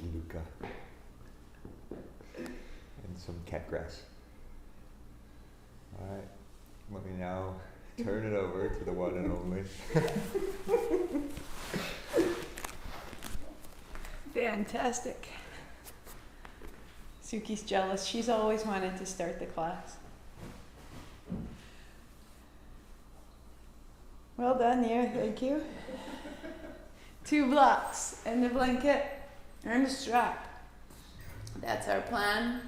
and Luca. And some cat grass. Alright, let me now turn it over to the one and only. Fantastic. Suki's jealous. She's always wanted to start the class. Well done here, thank you. 2 blocks and the blanket and the strap. That's our plan.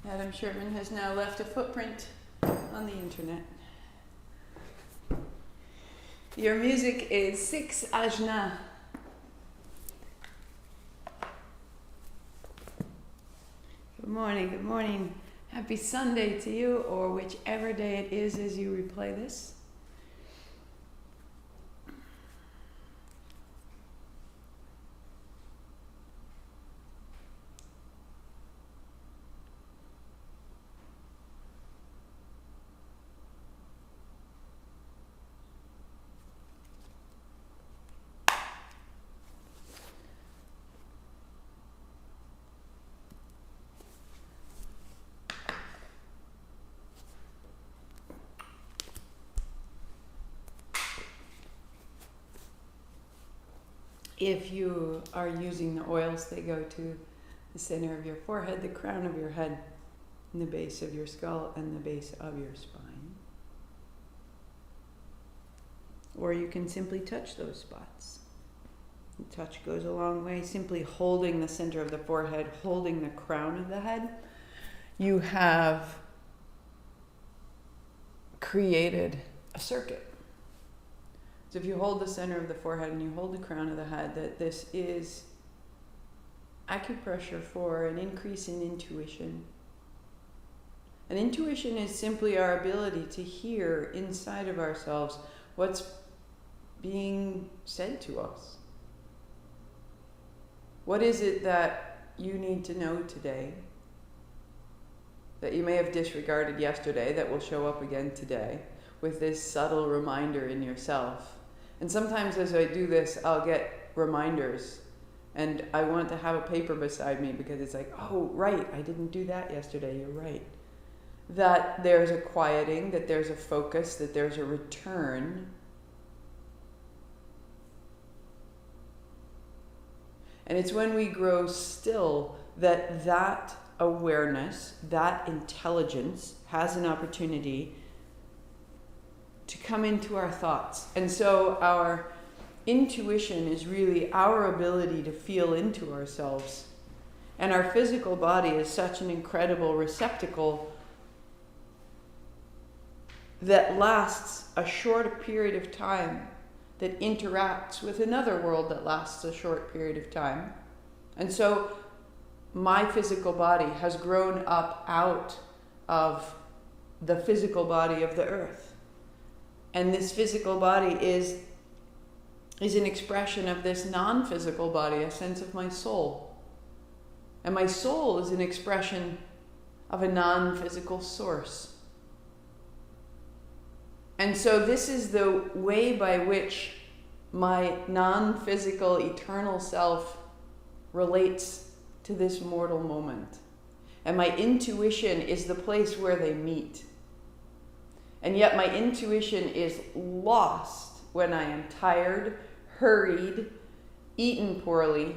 Adam Sherman has now left a footprint on the internet. Your music is 6 Ajna. Good morning, good morning. Happy Sunday to you, or whichever day it is as you replay this. If you are using the oils, they go to the center of your forehead, the crown of your head, and the base of your skull, and the base of your spine. Or you can simply touch those spots. The touch goes a long way. Simply holding the center of the forehead, holding the crown of the head, you have created a circuit. So if you hold the center of the forehead and you hold the crown of the head, that this is acupressure for an increase in intuition. And intuition is simply our ability to hear inside of ourselves what's being said to us. What is it that you need to know today that you may have disregarded yesterday that will show up again today with this subtle reminder in yourself? And sometimes as I do this, I'll get reminders, and I want to have a paper beside me because it's like, oh, right, I didn't do that yesterday, you're right. That there's a quieting, that there's a focus, that there's a return. And it's when we grow still that awareness, that intelligence has an opportunity to come into our thoughts. And so our intuition is really our ability to feel into ourselves. And our physical body is such an incredible receptacle that lasts a short period of time, that interacts with another world that lasts a short period of time. And so my physical body has grown up out of the physical body of the earth. And this physical body is an expression of this non-physical body, a sense of my soul. And my soul is an expression of a non-physical source. And so this is the way by which my non-physical eternal self relates to this mortal moment. And my intuition is the place where they meet. And yet my intuition is lost when I am tired, hurried, eaten poorly,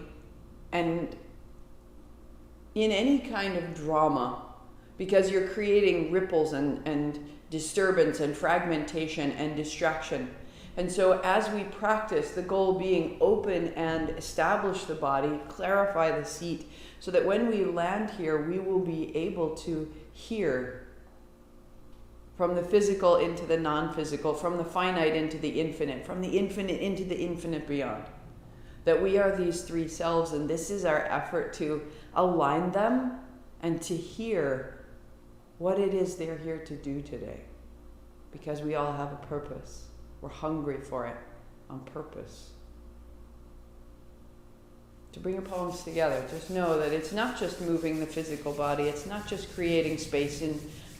and in any kind of drama, because you're creating ripples and disturbance and fragmentation and distraction. And so as we practice, the goal being open and establish the body, clarify the seat, so that when we land here, we will be able to hear from the physical into the non-physical, from the finite into the infinite, from the infinite into the infinite beyond. That we are these 3 selves, and this is our effort to align them and to hear what it is they're here to do today. Because we all have a purpose. We're hungry for it on purpose. To bring your palms together, just know that it's not just moving the physical body, it's not just creating space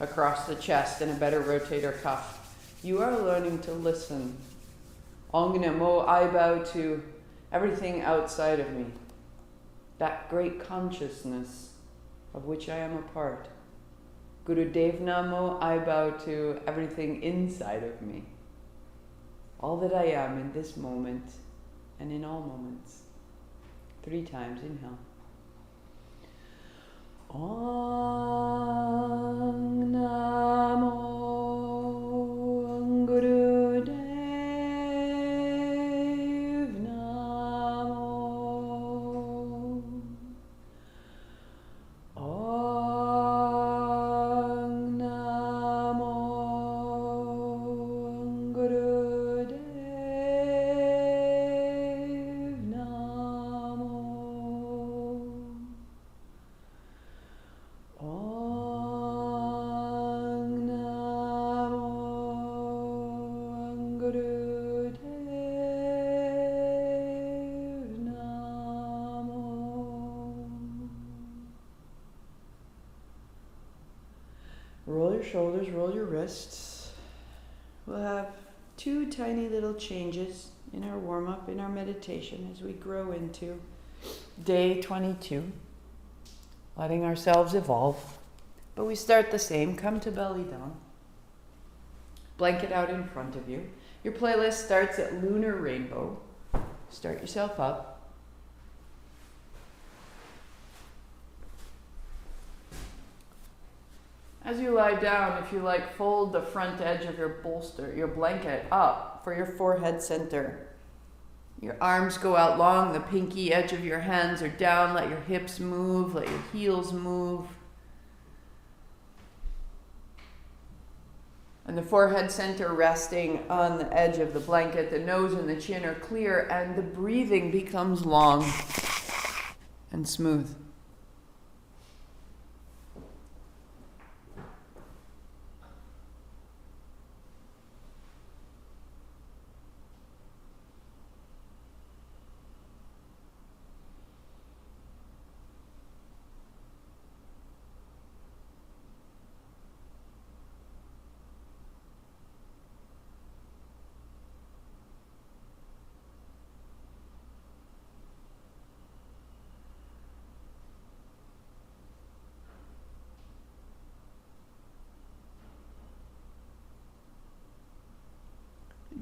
across the chest and a better rotator cuff. You are learning to listen. Angna Mo, I bow to everything outside of me, that great consciousness of which I am a part. Guru Dev Namo, I bow to everything inside of me, all that I am in this moment and in all moments. 3 times, inhale. Om Namo Guru Dev Namo. Om Namo Guru Dev Namo. Om Namo Guru Dev Namo. Roll your shoulders, roll your wrists. We'll have 2 tiny little changes in our warm-up, in our meditation as we grow into day 22. Letting ourselves evolve. But we start the same. Come to belly down. Blanket out in front of you. Your playlist starts at Lunar Rainbow. Start yourself up. As you lie down, if you like, fold the front edge of your bolster, your blanket up for your forehead center. Your arms go out long, the pinky edge of your hands are down, let your hips move, let your heels move. And the forehead center resting on the edge of the blanket, the nose and the chin are clear, and the breathing becomes long and smooth.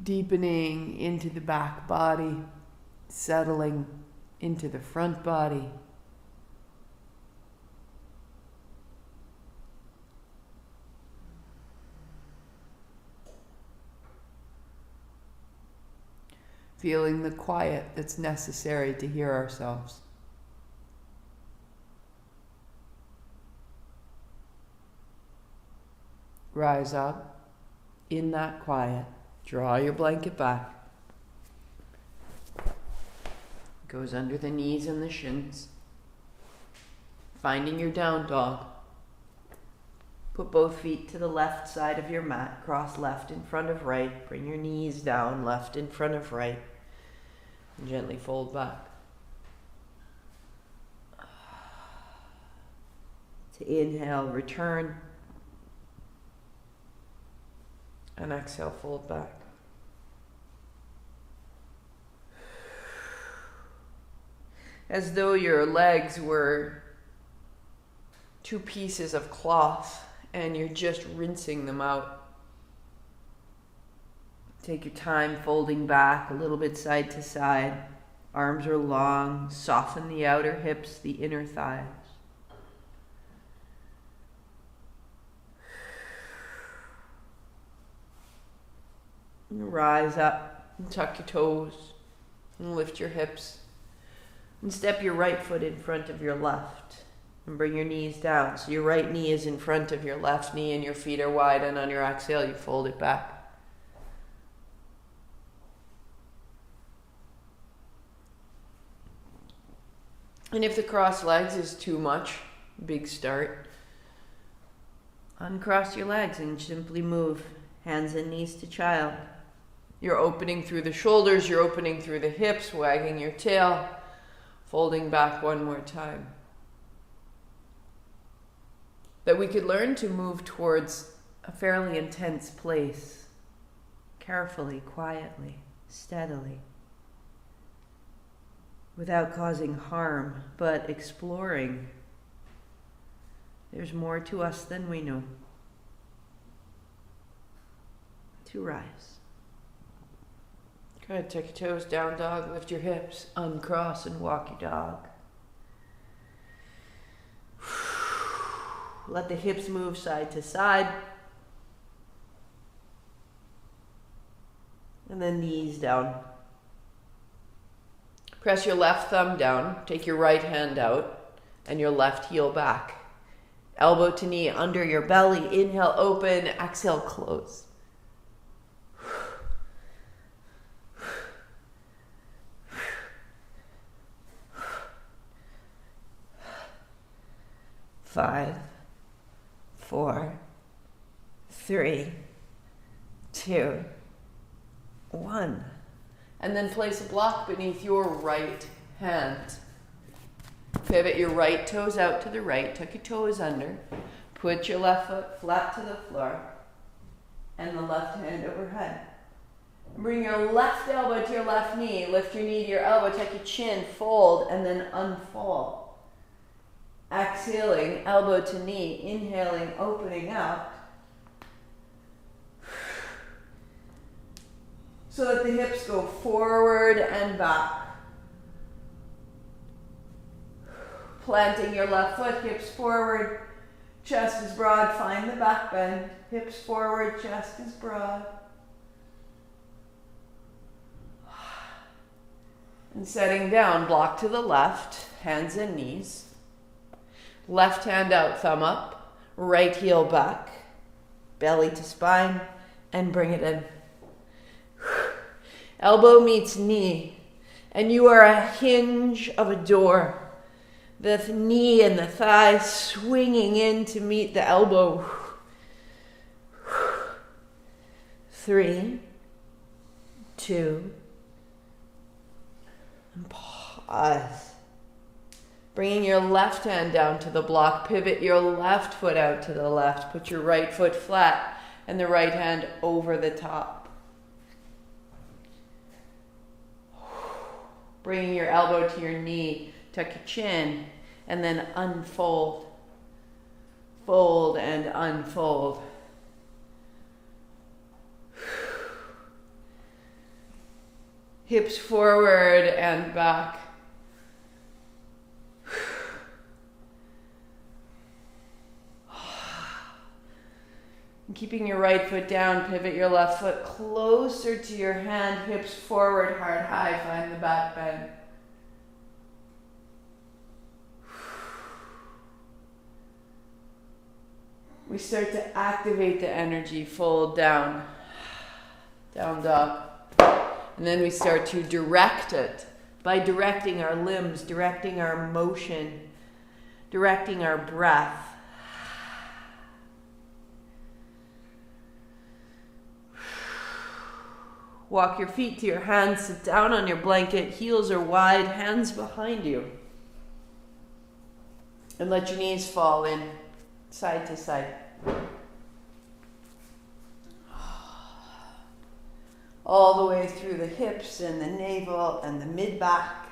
Deepening into the back body, settling into the front body. Feeling the quiet that's necessary to hear ourselves. Rise up in that quiet. Draw your blanket back. Goes under the knees and the shins. Finding your down dog. Put both feet to the left side of your mat. Cross left in front of right. Bring your knees down, left in front of right. And gently fold back. To inhale, return. And exhale, fold back. As though your legs were 2 pieces of cloth and you're just rinsing them out. Take your time folding back a little bit side to side. Arms are long. Soften the outer hips, the inner thighs. And rise up and tuck your toes and lift your hips. And step your right foot in front of your left and bring your knees down. So your right knee is in front of your left knee and your feet are wide, and on your exhale you fold it back. And if the crossed legs is too much, big start, uncross your legs and simply move hands and knees to child. You're opening through the shoulders, you're opening through the hips, wagging your tail. Folding back one more time. That we could learn to move towards a fairly intense place, carefully, quietly, steadily. without causing harm, but exploring. There's more to us than we know. To rise. Good. Take your toes down, dog. Lift your hips. Uncross and walk your dog. Let the hips move side to side. And then knees down. Press your left thumb down. Take your right hand out and your left heel back. Elbow to knee under your belly. Inhale, open. Exhale, close. 5, 4, 3, 2, 1. And then place a block beneath your right hand. Pivot your right toes out to the right. Tuck your toes under. Put your left foot flat to the floor. And the left hand overhead. Bring your left elbow to your left knee. Lift your knee to your elbow. Tuck your chin. Fold and then unfold. Exhaling, elbow to knee. Inhaling, opening out. So that the hips go forward and back. Planting your left foot, hips forward, chest is broad. Find the back bend. Hips forward, chest is broad. And setting down, block to the left, hands and knees. Left hand out, thumb up, right heel back, belly to spine, and bring it in. Elbow meets knee, and you are a hinge of a door. The knee and the thigh swinging in to meet the elbow. 3, 2, and pause. Bringing your left hand down to the block, pivot your left foot out to the left. Put your right foot flat and the right hand over the top. Bringing your elbow to your knee, tuck your chin, and then unfold. Fold and unfold. Hips forward and back. Keeping your right foot down, pivot your left foot closer to your hand, hips forward, heart high, find the back bend. We start to activate the energy, fold down, down dog. And then we start to direct it by directing our limbs, directing our motion, directing our breath. Walk your feet to your hands, sit down on your blanket, heels are wide, hands behind you. And let your knees fall in, side to side. All the way through the hips and the navel and the mid-back.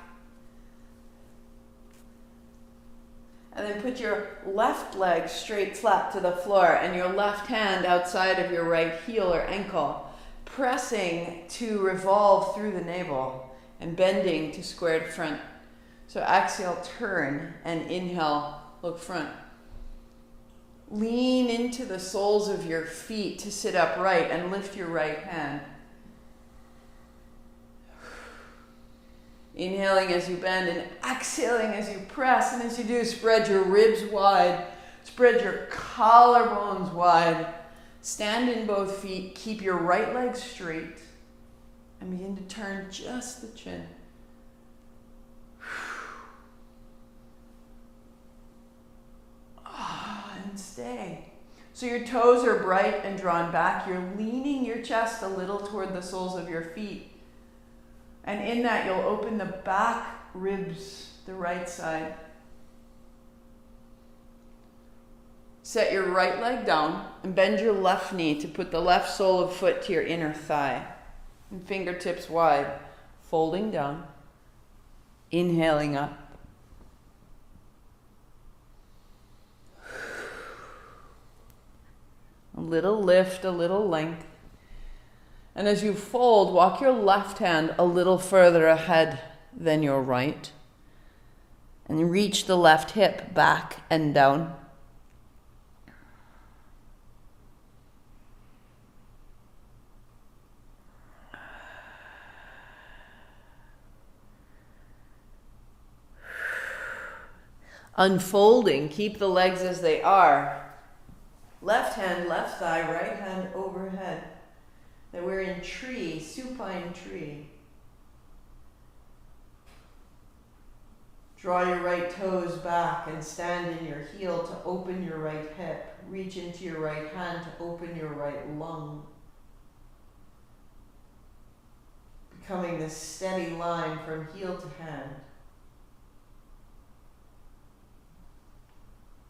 And then put your left leg straight flat to the floor and your left hand outside of your right heel or ankle. Pressing to revolve through the navel and bending to square to front. So exhale, turn, and inhale, look front. Lean into the soles of your feet to sit upright and lift your right hand. Inhaling as you bend and exhaling as you press. And as you do, spread your ribs wide. Spread your collarbones wide. Stand in both feet, keep your right leg straight, and begin to turn just the chin. And stay. So your toes are bright and drawn back. You're leaning your chest a little toward the soles of your feet. And in that, you'll open the back ribs, the right side. Set your right leg down and bend your left knee to put the left sole of foot to your inner thigh. And fingertips wide, folding down. Inhaling up. A little lift, a little length. And as you fold, walk your left hand a little further ahead than your right. And reach the left hip back and down. Unfolding, keep the legs as they are. Left hand, left thigh, right hand overhead. Then we're in tree, supine tree. Draw your right toes back and stand in your heel to open your right hip. Reach into your right hand to open your right lung. Becoming this steady line from heel to hand.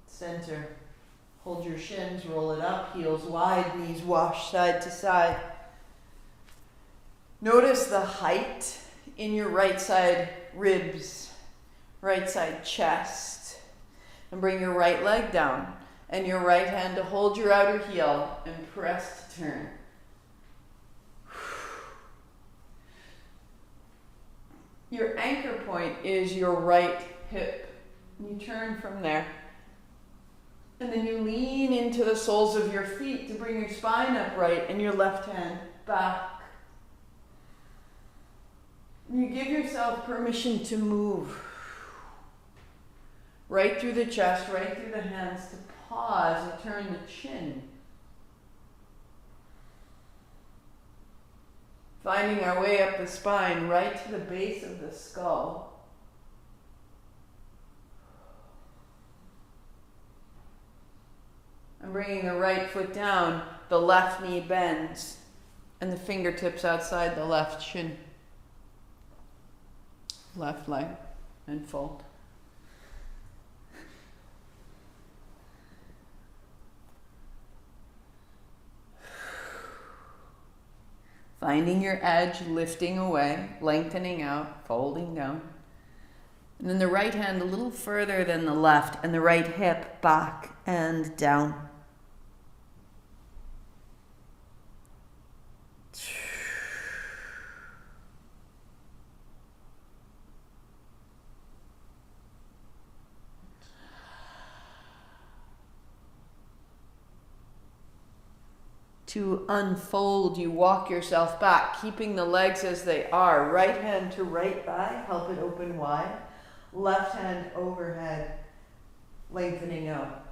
Center. Hold your shins, roll it up, heels wide, knees wash side to side. Notice the height in your right side ribs, right side chest. And bring your right leg down and your right hand to hold your outer heel and press to turn. Your anchor point is your right hip. You turn from there. And then you lean into the soles of your feet to bring your spine upright and your left hand back. And you give yourself permission to move. Right through the chest, right through the hands, to pause and turn the chin. Finding our way up the spine, right to the base of the skull. And bringing the right foot down, the left knee bends, and the fingertips outside the left shin. Left leg, and fold. Finding your edge, lifting away, lengthening out, folding down. And then the right hand a little further than the left, and the right hip back and down. To unfold, you walk yourself back, keeping the legs as they are. Right hand to right thigh, help it open wide. Left hand overhead, lengthening out.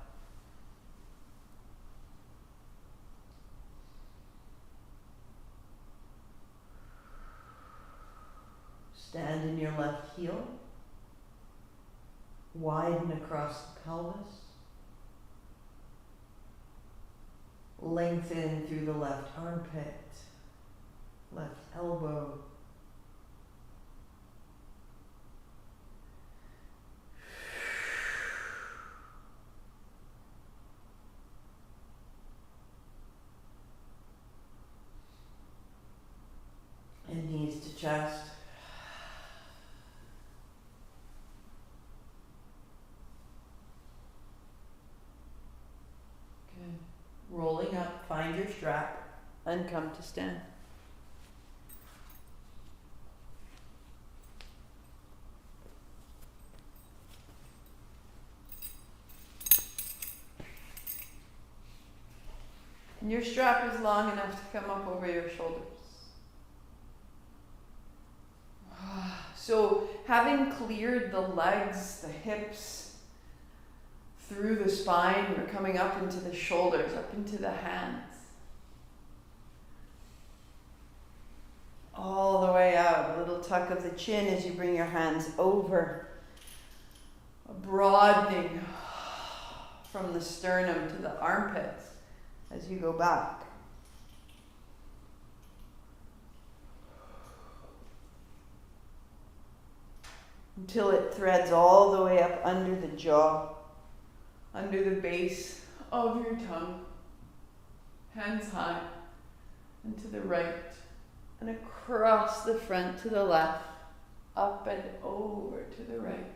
Stand in your left heel. Widen across the pelvis. Lengthen through the left armpit, left elbow. And knees to chest. Rolling up, find your strap, and come to stand. And your strap is long enough to come up over your shoulders. So having cleared the legs, the hips, through the spine, we're coming up into the shoulders, up into the hands. All the way out, a little tuck of the chin as you bring your hands over. A broadening from the sternum to the armpits as you go back. Until it threads all the way up under the jaw. Under the base of your tongue, hands high, and to the right, and across the front to the left, up and over to the right.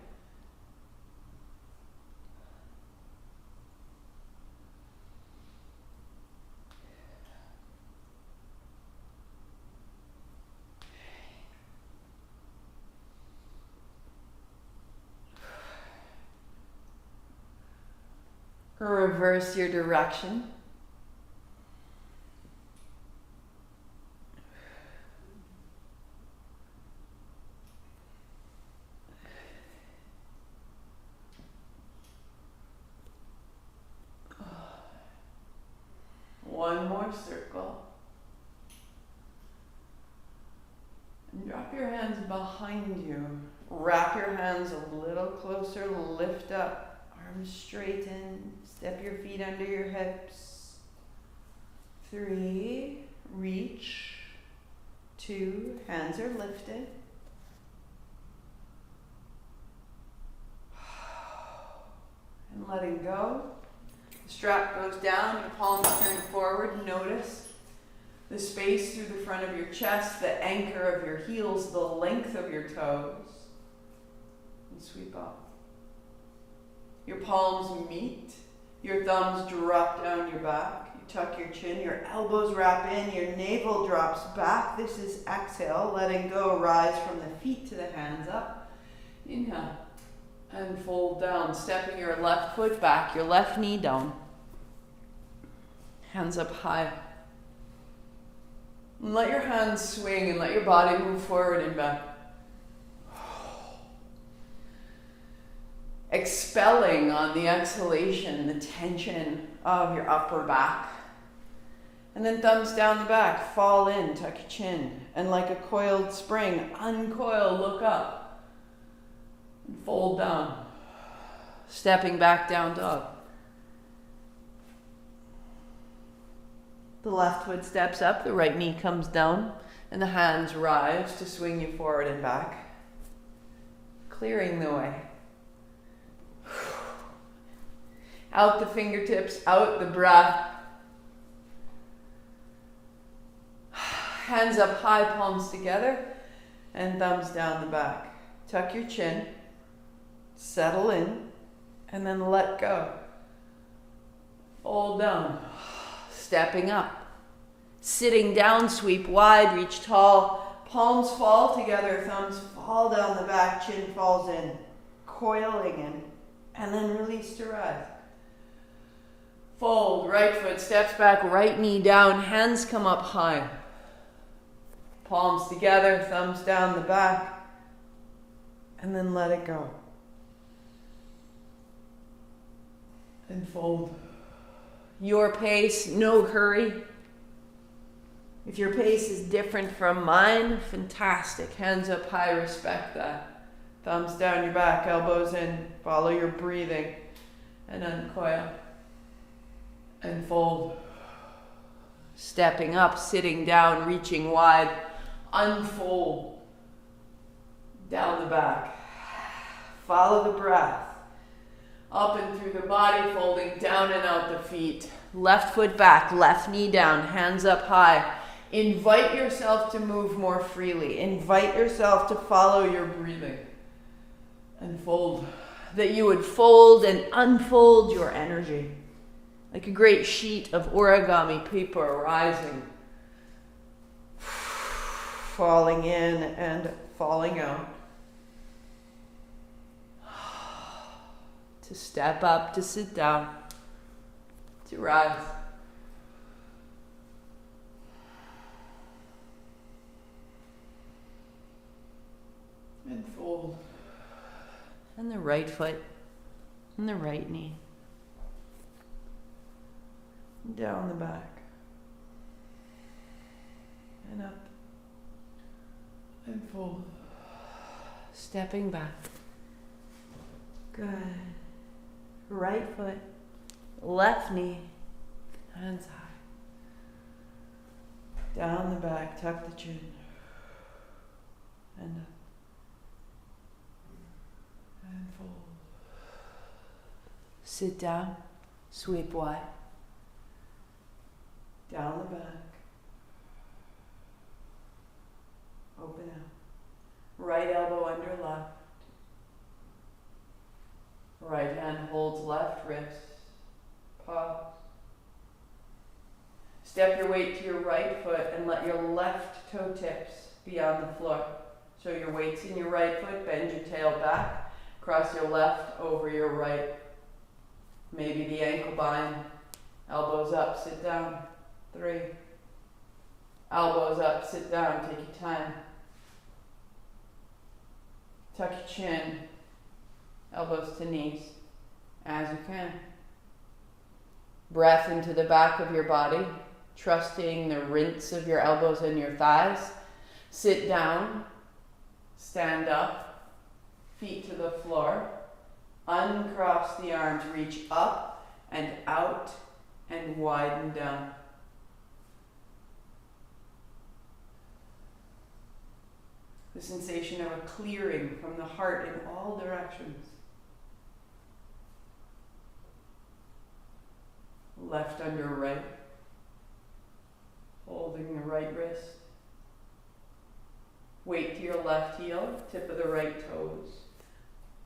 Reverse your direction. One more circle. And drop your hands behind you. Wrap your hands a little closer, lift up. Arms straighten, step your feet under your hips. 3, reach. 2, hands are lifted. And letting go. The strap goes down, your palms turn forward. Notice the space through the front of your chest, the anchor of your heels, the length of your toes. And sweep up. Your palms meet, your thumbs drop down your back, you tuck your chin, your elbows wrap in, your navel drops back. This is exhale, letting go, rise from the feet to the hands up. Inhale, and fold down, stepping your left foot back, your left knee down. Hands up high. And let your hands swing and let your body move forward and back. Expelling on the exhalation the tension of your upper back. And then thumbs down the back, fall in, tuck your chin. And like a coiled spring, uncoil, look up. And fold down. Stepping back, down dog. The left foot steps up, the right knee comes down, and the hands rise to swing you forward and back. Clearing the way. Out the fingertips, out the breath. Hands up high, palms together, and thumbs down the back. Tuck your chin, settle in, and then let go. Fold down, stepping up. Sitting down, sweep wide, reach tall. Palms fall together, thumbs fall down the back, chin falls in, coiling in, and then release to rise. Fold, right foot steps back, right knee down, hands come up high. Palms together, thumbs down the back, and then let it go. And fold. Your pace, no hurry. If your pace is different from mine, fantastic. Hands up high, respect that. Thumbs down your back, elbows in, follow your breathing, and uncoil. And fold. Stepping up, sitting down, reaching wide, unfold. Down the back. Follow the breath. Up and through the body, folding down and out the feet. Left foot back, left knee down, hands up high. Invite yourself to move more freely. Invite yourself to follow your breathing. And fold. That you would fold and unfold your energy. Like a great sheet of origami paper rising. Falling in and falling out. To step up, to sit down, to rise. And fold. And the right foot and the right knee. Down the back. And up. And fold. Stepping back. Good. Right foot. Left knee. Hands high. Down the back. Tuck the chin. And up. And fold. Sit down. Sweep wide. Down the back. Open out. Right elbow under left. Right hand holds left wrist. Pause. Step your weight to your right foot and let your left toe tips be on the floor. So your weight's in your right foot, bend your tail back, cross your left over your right. Maybe the ankle bind. Elbows up, sit down. 3. Elbows up, sit down, take your time. Tuck your chin, elbows to knees, as you can. Breath into the back of your body, trusting the rinse of your elbows and your thighs. Sit down, stand up, feet to the floor. Uncross the arms, reach up and out and widen down. The sensation of a clearing from the heart in all directions. Left under right. Holding the right wrist. Weight to your left heel, tip of the right toes.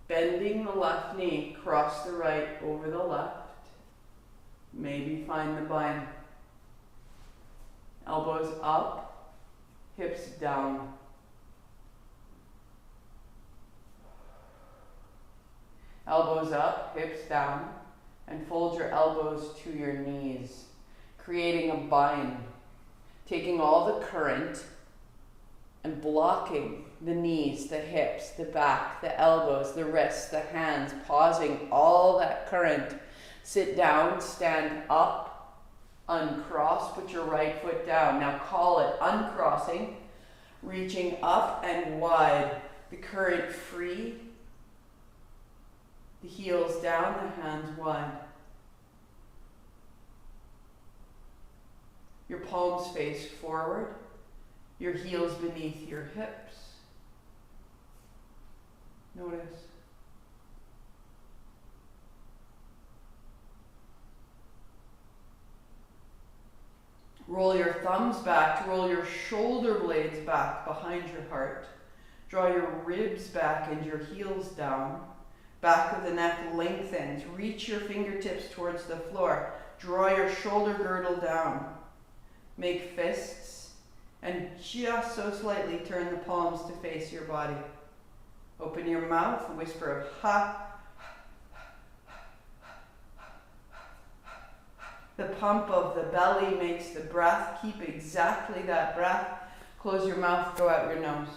Bending the left knee, cross the right over the left. Maybe find the bind. Elbows up, hips down. Elbows up, hips down, and fold your elbows to your knees, creating a bind, taking all the current and blocking the knees, the hips, the back, the elbows, the wrists, the hands, pausing all that current. Sit down, stand up, uncross, put your right foot down. Now call it uncrossing, reaching up and wide, the current free. The heels down, the hands wide. Your palms face forward, your heels beneath your hips. Notice. Roll your thumbs back to roll your shoulder blades back behind your heart. Draw your ribs back and your heels down. Back of the neck lengthens. Reach your fingertips towards the floor. Draw your shoulder girdle down. Make fists and just so slightly turn the palms to face your body. Open your mouth, whisper of ha. The pump of the belly makes the breath. Keep exactly that breath. Close your mouth, go out your nose.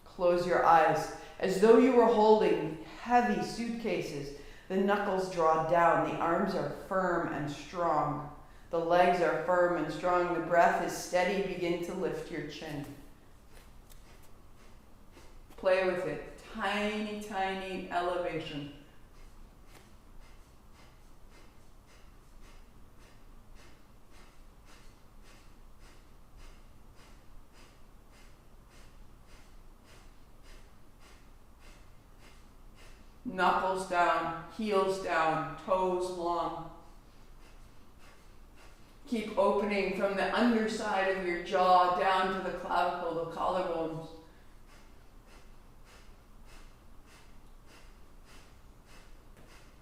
Close your eyes. As though you were holding heavy suitcases, the knuckles draw down. The arms are firm and strong. The legs are firm and strong. The breath is steady. Begin to lift your chin. Play with it. Tiny, tiny elevation. Knuckles down, heels down, toes long. Keep opening from the underside of your jaw down to the clavicle, the collarbones.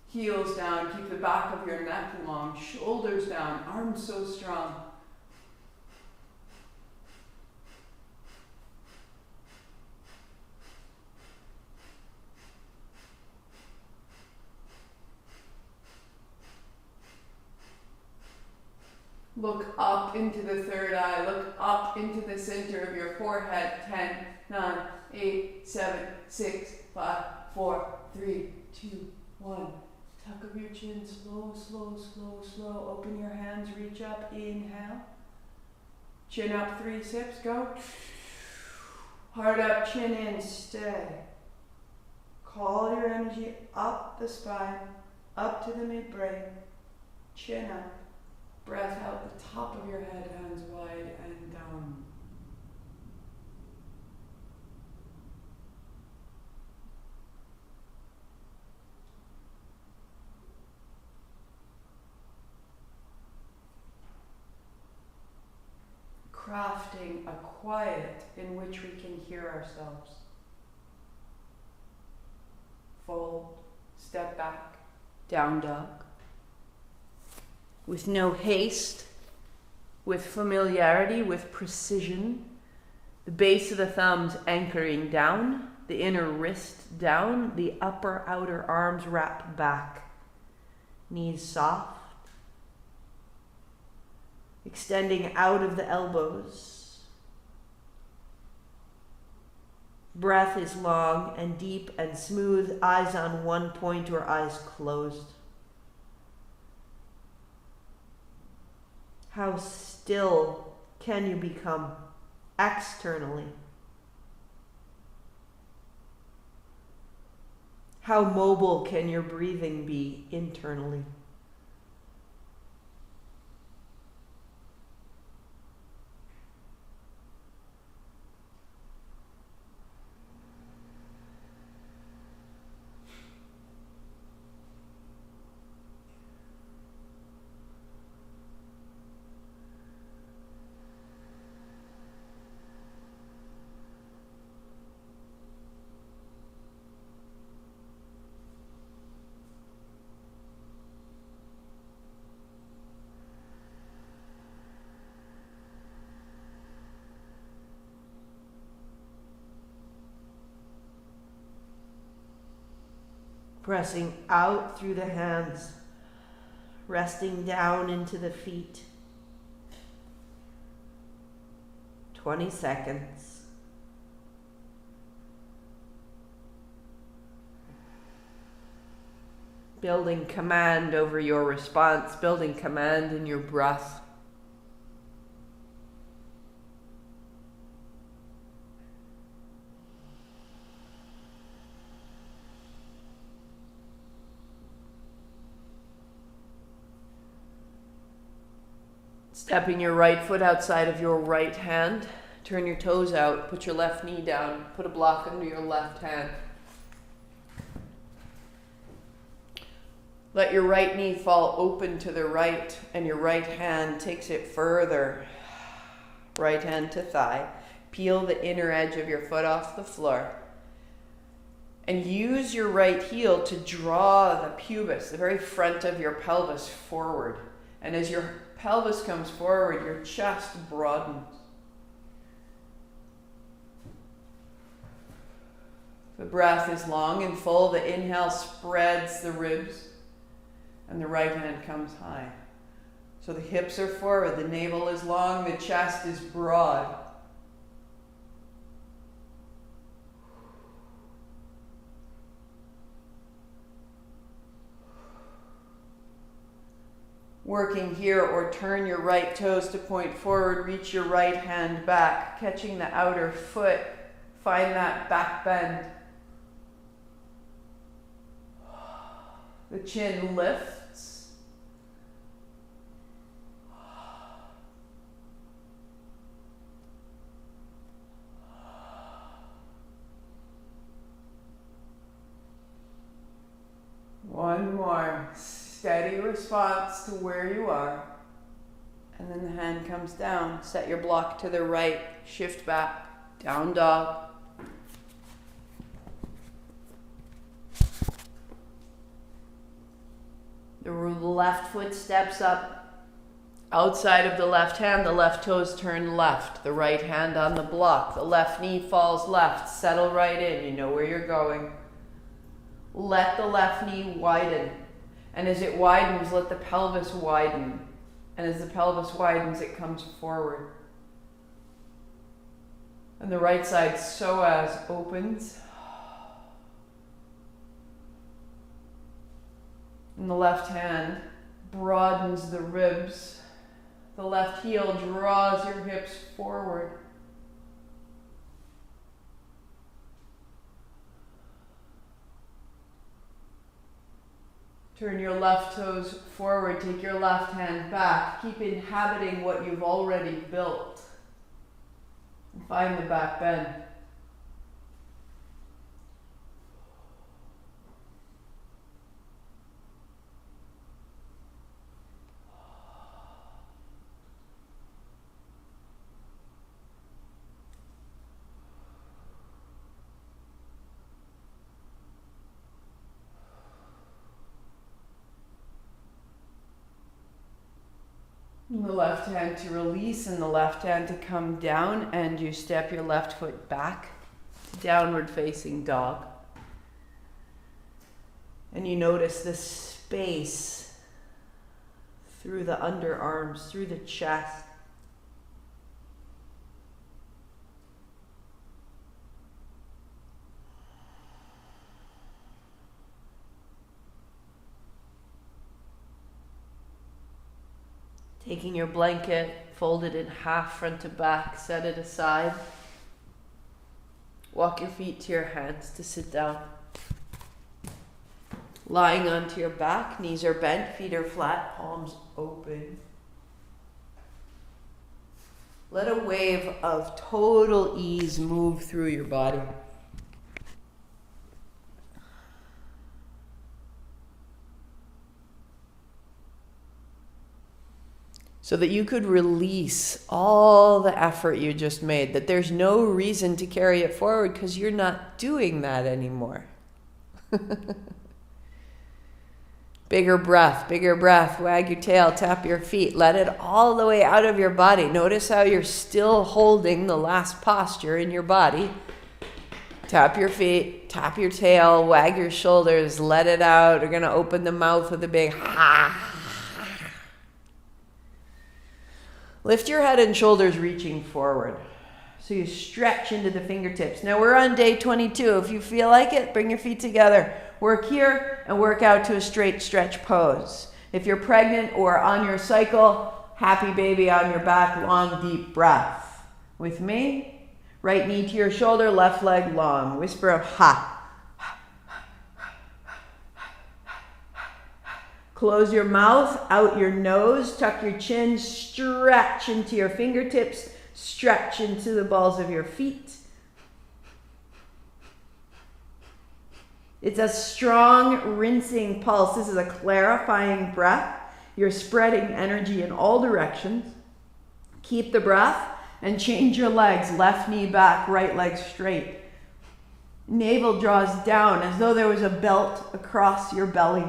Heels down, keep the back of your neck long, shoulders down, arms so strong. Look up into the third eye. Look up into the center of your forehead. 10, 9, 8, 7, 6, 5, 4, 3, 2, 1. Tuck of your chin. Slow, slow, slow, slow. Open your hands. Reach up. Inhale. Chin up. 3 sips. Go. Heart up. Chin in. Stay. Call your energy up the spine. Up to the midbrain. Chin up. Breath out the top of your head, hands wide and down. crafting a quiet in which we can hear ourselves. Fold, step back, down dog. With no haste, with familiarity, with precision. The base of the thumbs anchoring down, the inner wrist down, the upper outer arms wrap back. Knees soft. Extending out of the elbows. Breath is long and deep and smooth, eyes on one point or eyes closed. How still can you become externally? How mobile can your breathing be internally? Pressing out through the hands, resting down into the feet. 20 seconds. Building command over your response, building command in your breath. Stepping your right foot outside of your right hand. Turn your toes out. Put your left knee down. Put a block under your left hand. Let your right knee fall open to the right, and your right hand takes it further. Right hand to thigh. Peel the inner edge of your foot off the floor. And use your right heel to draw the pubis, the very front of your pelvis, forward. And as your pelvis comes forward, your chest broadens. The breath is long and full. The inhale spreads the ribs, and the right hand comes high. So the hips are forward, the navel is long, the chest is broad. Working here, or turn your right toes to point forward, reach your right hand back, catching the outer foot, find that back bend. The chin lifts. One more. Steady response to where you are. And then the hand comes down. Set your block to the right. Shift back. Down dog. The left foot steps up. Outside of the left hand, the left toes turn left. The right hand on the block. The left knee falls left. Settle right in. You know where you're going. Let the left knee widen. And as it widens, let the pelvis widen. And as the pelvis widens, it comes forward. And the right side psoas opens. And the left hand broadens the ribs. The left heel draws your hips forward. Turn your left toes forward, take your left hand back. Keep inhabiting what you've already built. And find the back bend. And the left hand to release and the left hand to come down, and you step your left foot back to downward facing dog. And you notice the space through the underarms, through the chest. Taking your blanket, fold it in half front to back, set it aside. Walk your feet to your hands to sit down. Lying onto your back, knees are bent, feet are flat, palms open. Let a wave of total ease move through your body. So that you could release all the effort you just made, that there's no reason to carry it forward because you're not doing that anymore. Bigger breath, wag your tail, tap your feet, let it all the way out of your body. Notice how you're still holding the last posture in your body. Tap your feet, tap your tail, wag your shoulders, let it out. You're going to open the mouth with a big ha. Lift your head and shoulders reaching forward. So you stretch into the fingertips. Now we're on day 22. If you feel like it, bring your feet together. Work here and work out to a straight stretch pose. If you're pregnant or on your cycle, happy baby on your back, long deep breath. With me, right knee to your shoulder, left leg long. Whisper of ha. Close your mouth, out your nose, tuck your chin, stretch into your fingertips, stretch into the balls of your feet. It's a strong rinsing pulse. This is a clarifying breath. You're spreading energy in all directions. Keep the breath and change your legs. Left knee back, right leg straight. Navel draws down as though there was a belt across your belly.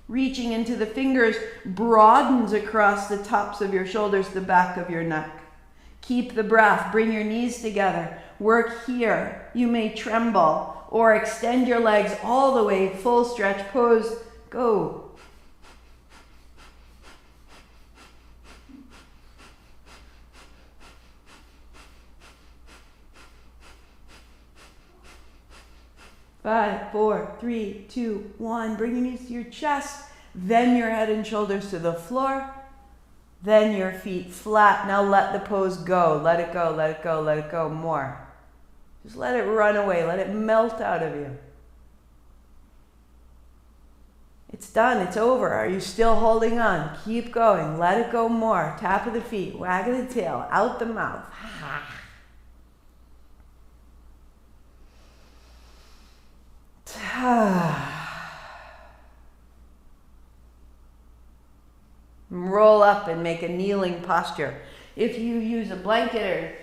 Reaching into the fingers broadens across the tops of your shoulders, the back of your neck. Keep the breath. Bring your knees together. Work here. You may tremble or extend your legs all the way. Full stretch pose. Go. Five, four, three, two, one. Bring your knees to your chest. Then your head and shoulders to the floor. Then your feet flat. Now let the pose go. Let it go, let it go, let it go. More. Just let it run away. Let it melt out of you. It's done. It's over. Are you still holding on? Keep going. Let it go more. Tap of the feet. Wag of the tail. Out the mouth. Roll up and make a kneeling posture. If you use a blanket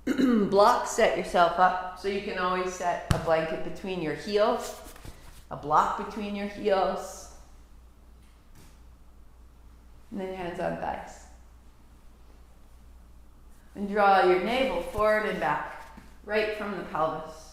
or block, set yourself up. So you can always set a blanket between your heels, a block between your heels, and then hands on thighs. And draw your navel forward and back, right from the pelvis.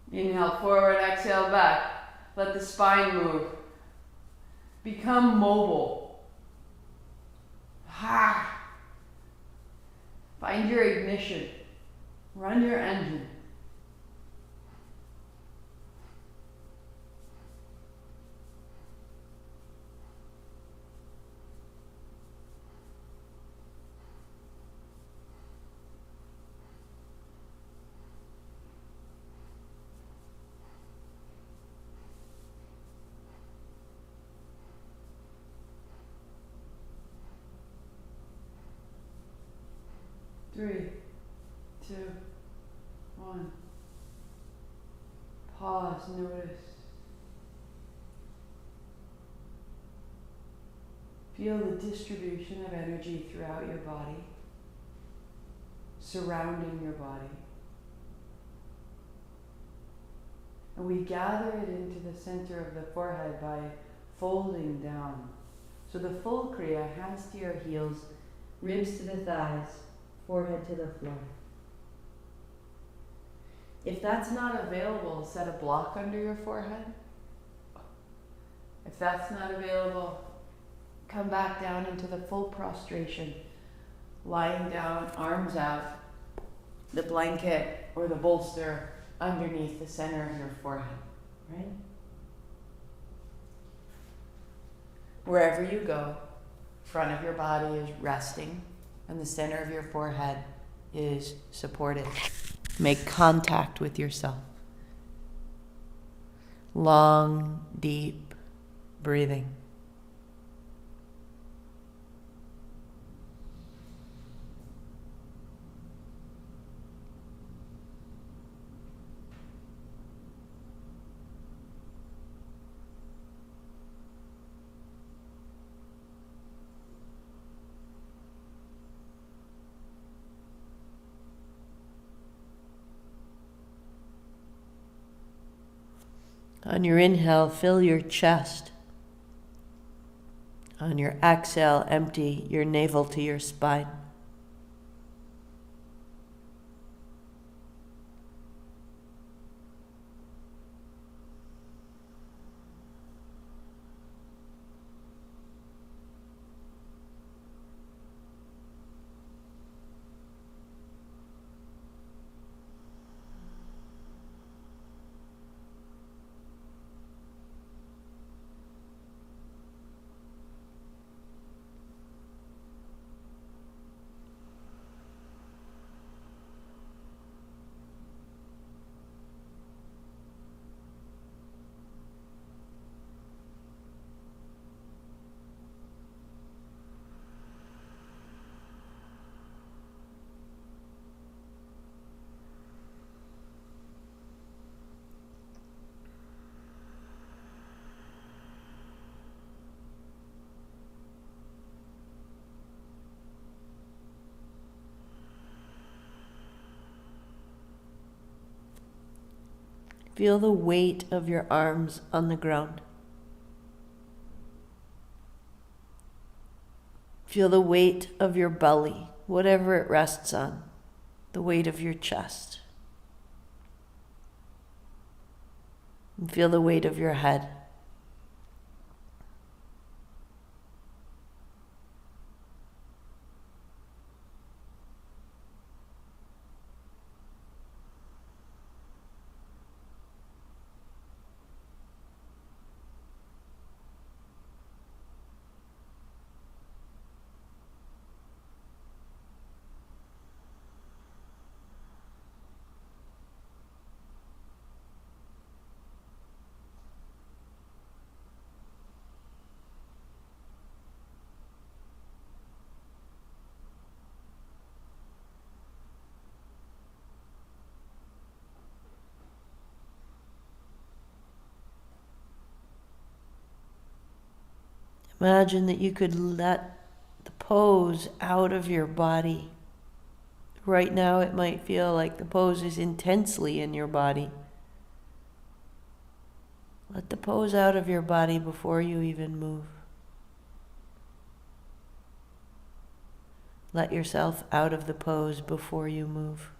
Inhale forward, exhale back. Let the spine move. Become mobile. Ha. Find your ignition. Run your engine. Three, two, one. Pause, notice. Feel the distribution of energy throughout your body, surrounding your body. And we gather it into the center of the forehead by folding down. So the full Kriya, hands to your heels, ribs to the thighs, forehead to the floor. If that's not available, set a block under your forehead. If that's not available, come back down into the full prostration, lying down, arms out, the blanket or the bolster underneath the center of your forehead, right? Wherever you go, front of your body is resting and the center of your forehead is supported. Make contact with yourself. Long, deep breathing. On your inhale, fill your chest. On your exhale, empty your navel to your spine. Feel the weight of your arms on the ground. Feel the weight of your belly, whatever it rests on, the weight of your chest. And feel the weight of your head. Imagine that you could let the pose out of your body. Right now it might feel like the pose is intensely in your body. Let the pose out of your body before you even move. Let yourself out of the pose before you move.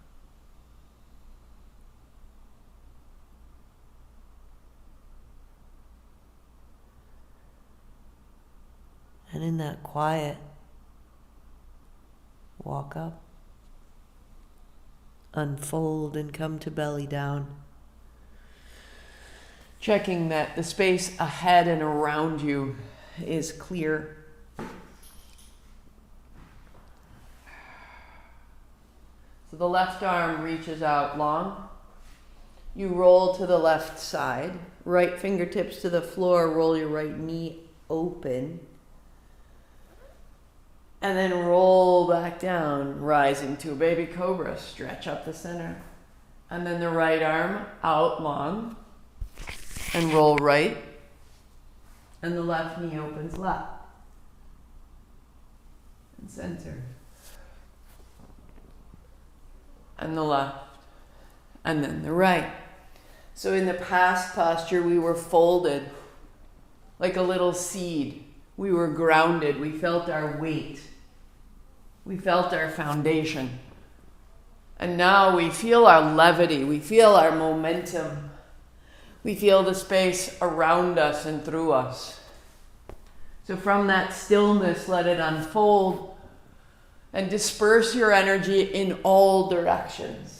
And in that quiet, walk up unfold and come to belly down. Checking that the space ahead and around you is clear. So the left arm reaches out long. You roll to the left side. Right fingertips to the floor. Roll your right knee open. And then roll back down, rising to a baby cobra. Stretch up the center. And then the right arm out long. And roll right. And the left knee opens left. And center. And the left. And then the right. So in the past posture, we were folded like a little seed. We were grounded. We felt our weight. We felt our foundation. And now we feel our levity. We feel our momentum. We feel the space around us and through us. So from that stillness, let it unfold and disperse your energy in all directions.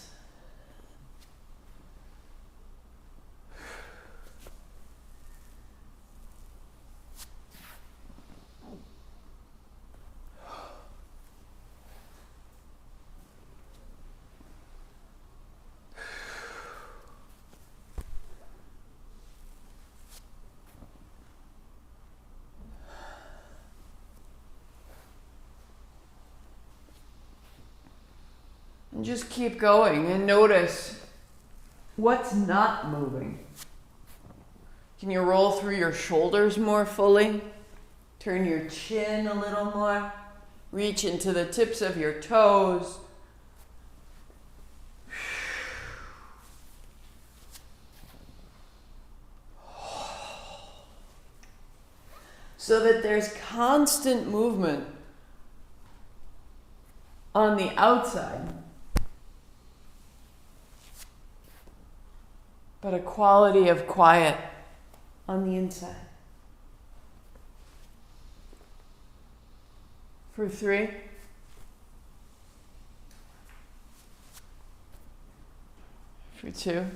And just keep going and notice what's not moving. Can you roll through your shoulders more fully? Turn your chin a little more. Reach into the tips of your toes. So that there's constant movement on the outside, but a quality of quiet on the inside. For 3. For 2.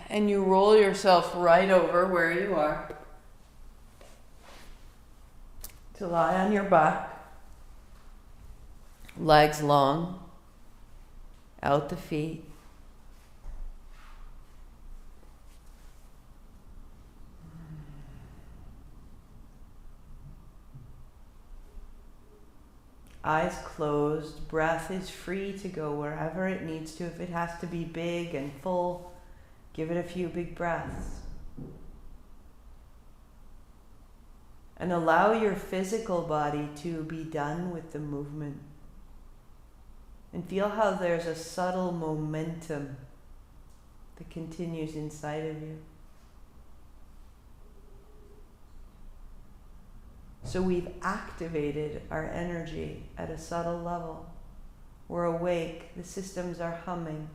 And you roll yourself right over where you are to lie on your back, legs long, out the feet. Eyes closed, breath is free to go wherever it needs to. If it has to be big and full, give it a few big breaths. And allow your physical body to be done with the movement. And feel how there's a subtle momentum that continues inside of you. So we've activated our energy at a subtle level. We're awake, the systems are humming.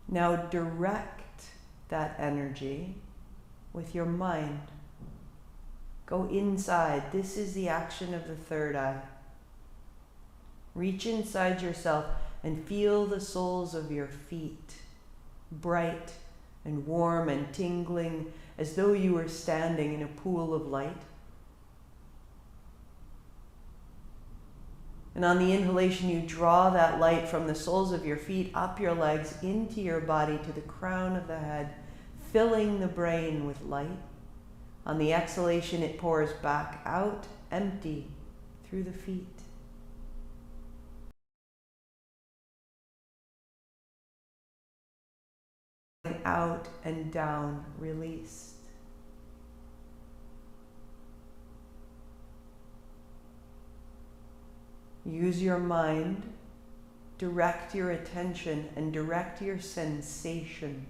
Now direct that energy with your mind. Go inside. This is the action of the third eye. Reach inside yourself and feel the soles of your feet, bright and warm and tingling, as though you were standing in a pool of light. And on the inhalation, you draw that light from the soles of your feet up your legs into your body to the crown of the head, filling the brain with light. On the exhalation, it pours back out, empty, through the feet. Out and down, released. Use your mind, direct your attention, and direct your sensation.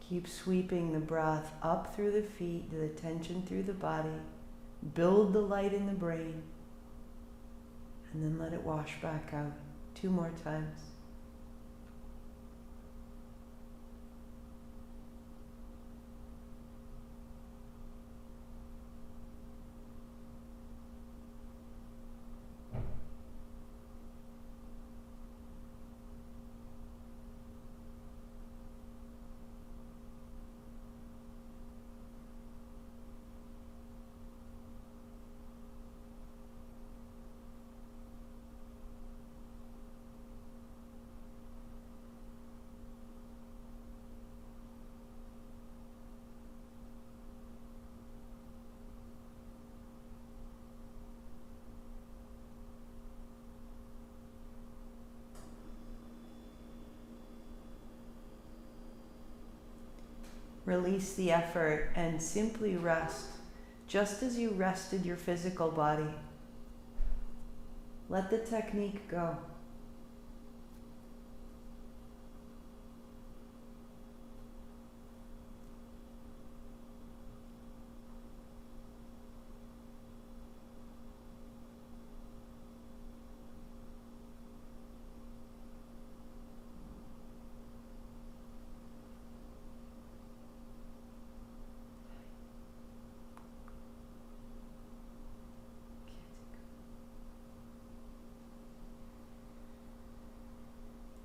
Keep sweeping the breath up through the feet, the tension through the body. Build the light in the brain. And then let it wash back out. 2 more times. Release the effort and simply rest, just as you rested your physical body. Let the technique go.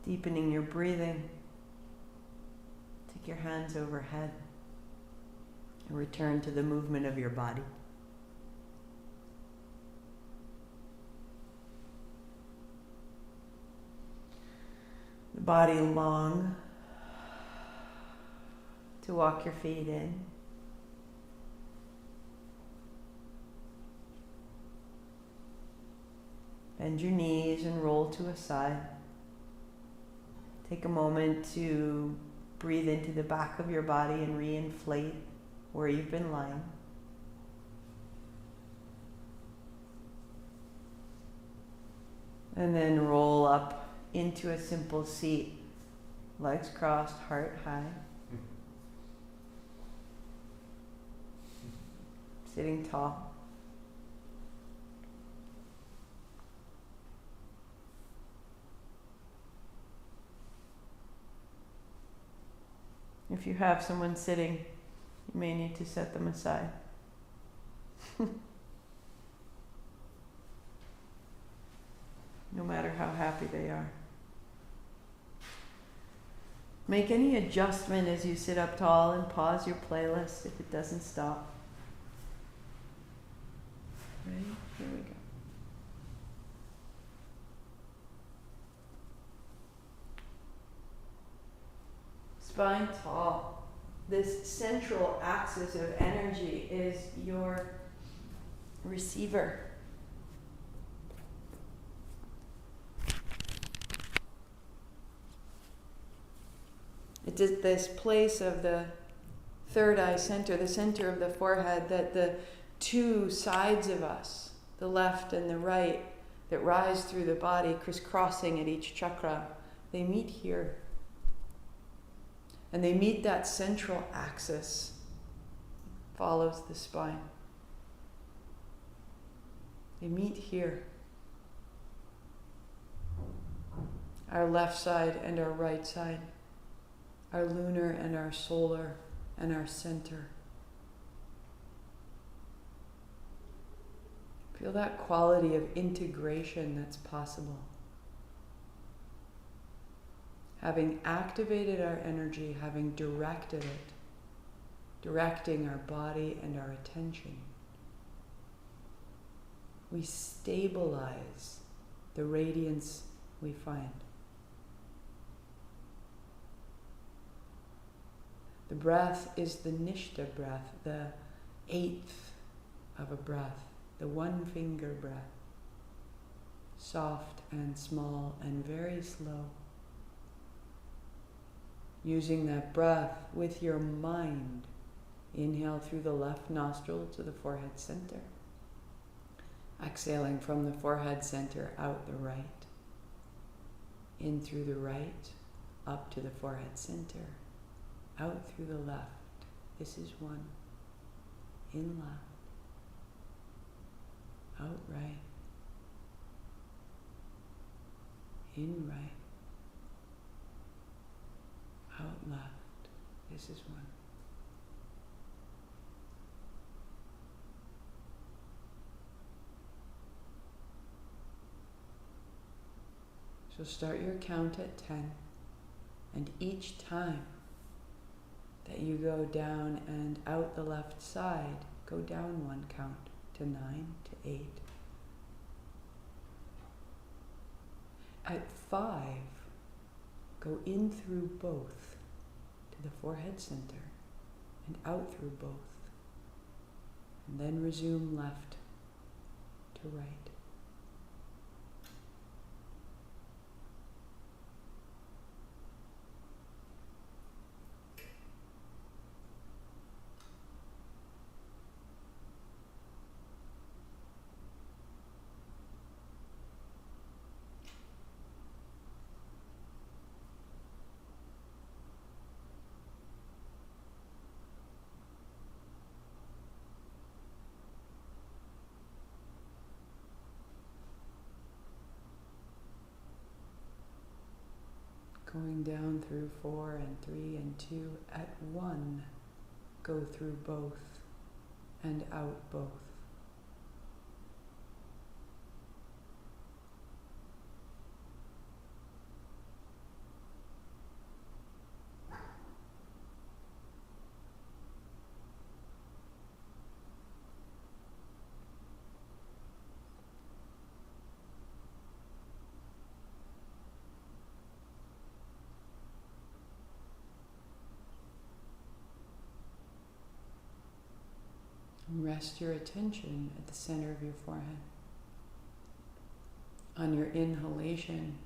Deepening your breathing. Take your hands overhead and return to the movement of your body. The body long to walk your feet in. Bend your knees and roll to a side. Take a moment to breathe into the back of your body and reinflate where you've been lying. And then roll up into a simple seat, legs crossed, heart high. Sitting tall. If you have someone sitting, you may need to set them aside. No matter how happy they are. Make any adjustment as you sit up tall and pause your playlist if it doesn't stop. Ready? Here we go. Spine tall. This central axis of energy is your receiver. It is this place of the third eye center, the center of the forehead, that the 2 sides of us, the left and the right, that rise through the body, crisscrossing at each chakra, they meet here. And they meet that central axis, follows the spine. They meet here. Our left side and our right side, our lunar and our solar and our center. Feel that quality of integration that's possible. Having activated our energy, having directed it, directing our body and our attention, we stabilize the radiance we find. The breath is the nishta breath, the 1/8 of a breath, the 1-finger breath. Soft and small and very slow. Using that breath with your mind. Inhale through the left nostril to the forehead center. Exhaling from the forehead center out the right. In through the right, up to the forehead center. out through the left. This is 1. In left. Out right. In right. Out left. This is 1. So start your count at 10, and each time that you go down and out the left side, go down 1 count to 9, to 8. At 5, go in through both to the forehead center and out through both, and then resume left to right. Going down through 4 and 3 and 2, at 1, go through both and out both. And rest your attention at the center of your forehead. On your inhalation,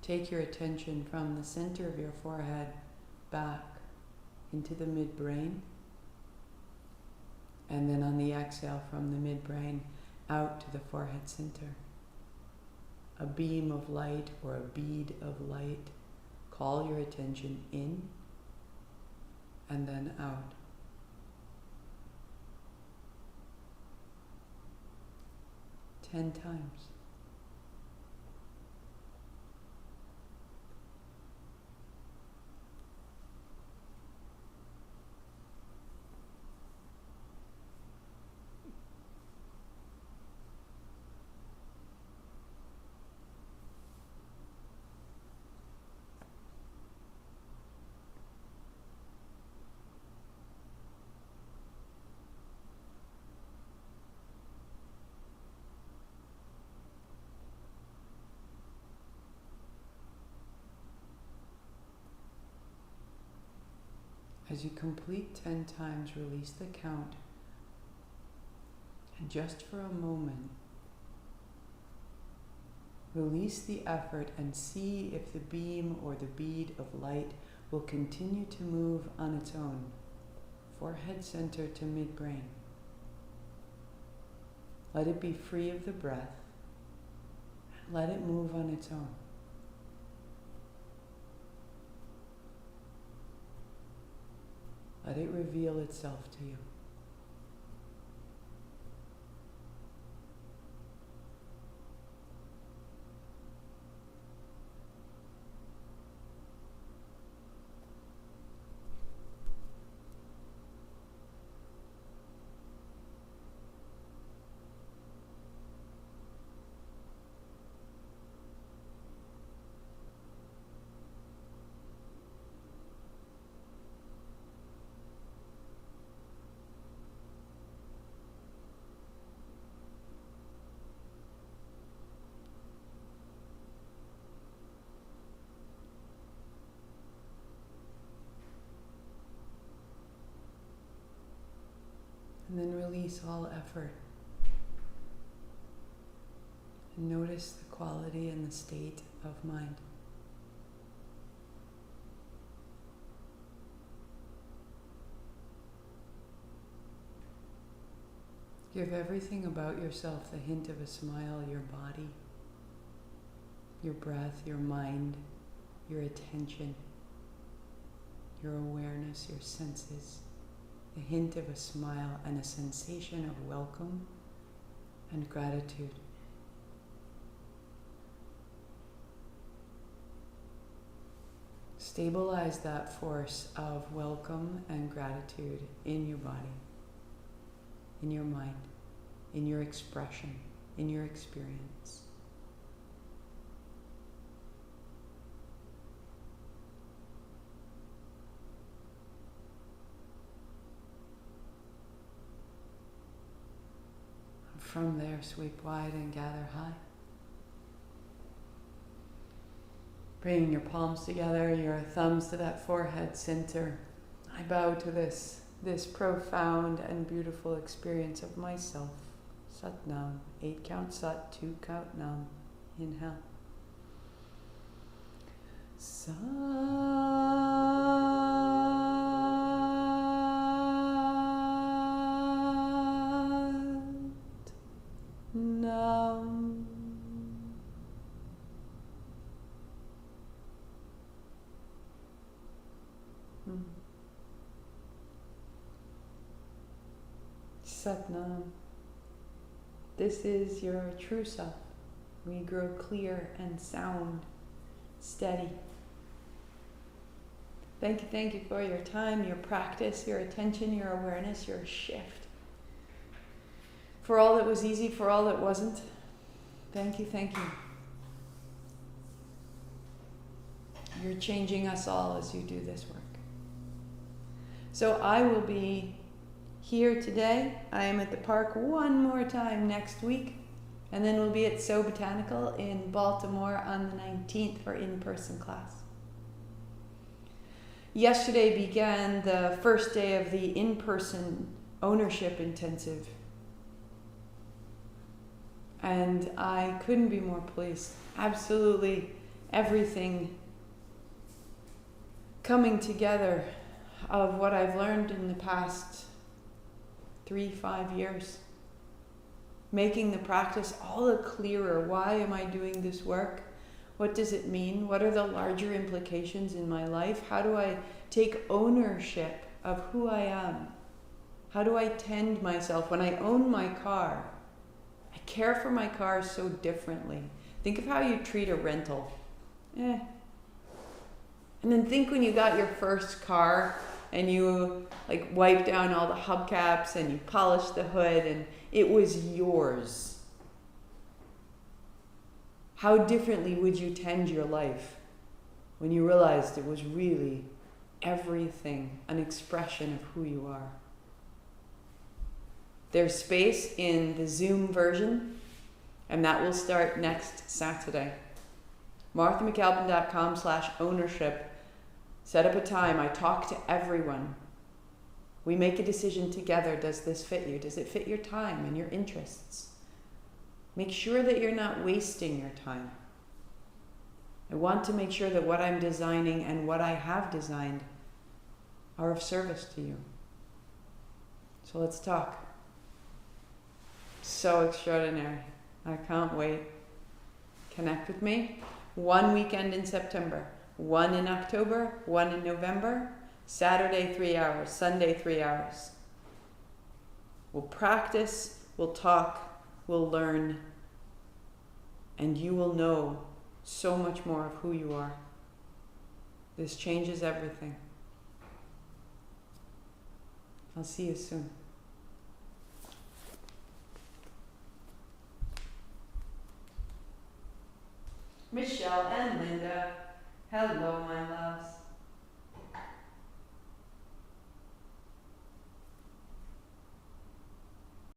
take your attention from the center of your forehead back into the midbrain, and then on the exhale from the midbrain out to the forehead center. A beam of light or a bead of light. Call your attention in and then out. 10 times. As you complete 10 times, release the count, and just for a moment, release the effort and see if the beam or the bead of light will continue to move on its own, forehead center to midbrain. Let it be free of the breath. Let it move on its own. Let it reveal itself to you. And then release all effort. And notice the quality and the state of mind. Give everything about yourself the hint of a smile, your body, your breath, your mind, your attention. your awareness, your senses, a hint of a smile and a sensation of welcome and gratitude. Stabilize that force of welcome and gratitude in your body, in your mind, in your expression, in your experience. From there, sweep wide and gather high. Bringing your palms together, your thumbs to that forehead center. I bow to this profound and beautiful experience of myself. Sat Nam. 8 count Sat, 2 count Nam. Inhale. Sat Nam. Sat Nam. This is your true self. We grow clear and sound, steady. Thank you for your time, your practice, your attention, your awareness, your shift. For all that was easy, for all that wasn't. Thank you. You're changing us all as you do this work. So I will be here today. I am at the park one more time next week, and then we'll be at So Botanical in Baltimore on the 19th for in-person class. Yesterday began the first day of the in-person ownership intensive, and I couldn't be more pleased. Absolutely everything coming together of what I've learned in the past 3-5 years. Making the practice all the clearer. Why am I doing this work? What does it mean? What are the larger implications in my life? How do I take ownership of who I am? How do I tend myself? When I own my car, I care for my car so differently. Think of how you treat a rental. And then think when you got your first car and you wiped down all the hubcaps and you polished the hood and it was yours. How differently would you tend your life when you realized it was really everything, an expression of who you are? There's space in the Zoom version, and that will start next Saturday. MarthaMcAlpin.com/ownership. Set up a time. I talk to everyone. We make a decision together. Does this fit you? Does it fit your time and your interests? Make sure that you're not wasting your time. I want to make sure that what I'm designing and what I have designed are of service to you. So let's talk. So extraordinary. I can't wait. Connect with me. 1 weekend in September. 1 in October, 1 in November, Saturday 3 hours, Sunday 3 hours. We'll practice, we'll talk, we'll learn, and you will know so much more of who you are. This changes everything. I'll see you soon. Michelle and Linda, hello, my love.